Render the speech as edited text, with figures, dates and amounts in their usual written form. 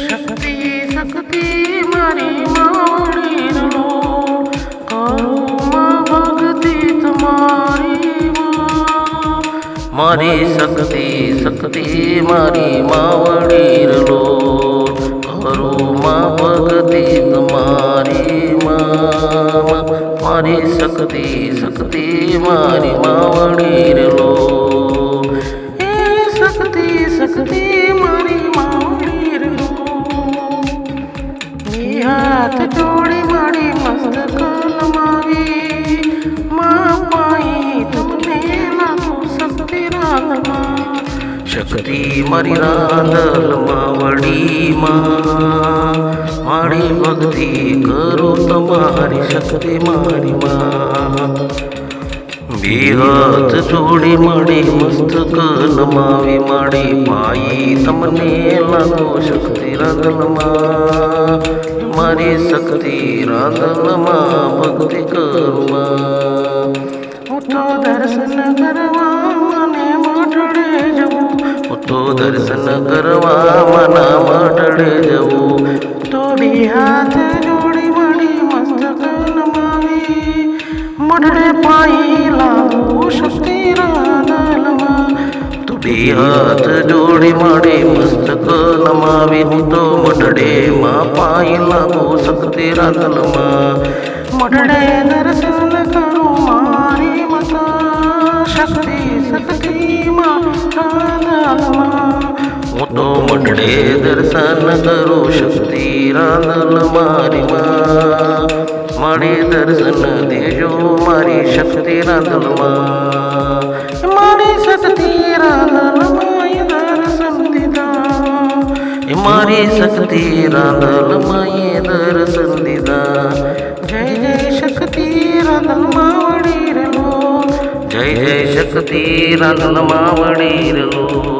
શક્તિ શક્તિ મારી માવડીનો કરુમાં ભક્તિ તમારી મારી શક્તિ શક્તિ મારી માવડીનો કરુમાં ભક્તિ તમારી મારી શક્તિ શક્તિ મારી માવડીનો શક્તિ મારી માવડીનો હાથ જોડી મારી મસ્તક નમાવી માં પાઈ તમને લાગુ શક્તિ રાંધમાં શક્તિ મારી રાંધલ માવડીમાં મારી ભક્તિ કરું તમારી શક્તિ મારી માં બે હાથ જોડી માડી મસ્તક નમાવી માડી પાઈ તમને લાગો શક્તિ રાંધલમાં મારી શક્તિ રાંધલમાં ભક્તિ કરુમાં હું તો દર્શન કરવા મને મઢડે જવું હું તો દર્શન કરવા મના મઢડે જવું તો બે હાથ જોડી માડી મસ્તક નમાવી મઢડે પાઈ લાગો શક્તિ રાંધલમાં તો બે હાથ જોડી માડી મસ્તક નમાવી હું તો મઢડે માં પાઈ લાગો શક્તિ રાંધલમાં મઢડે દર્શન કરું મારી માતા શક્તિ શક્તિ માં રાંધલમાં હું તો મઢડે દર્શન કરું શક્તિ રાંધલ મારી માં મારી દર્શન દેજો મારી શક્તિ રાંધલમાં મારી શક્તિ રાંધલમાં દર્શન દીધા મારી શક્તિ રાંધલમાં દર્શન દીધા જય જય શક્તિ રાંધલમાં વડી રહેલો જય જય શક્તિ રાંધલમાં વડી રહેલો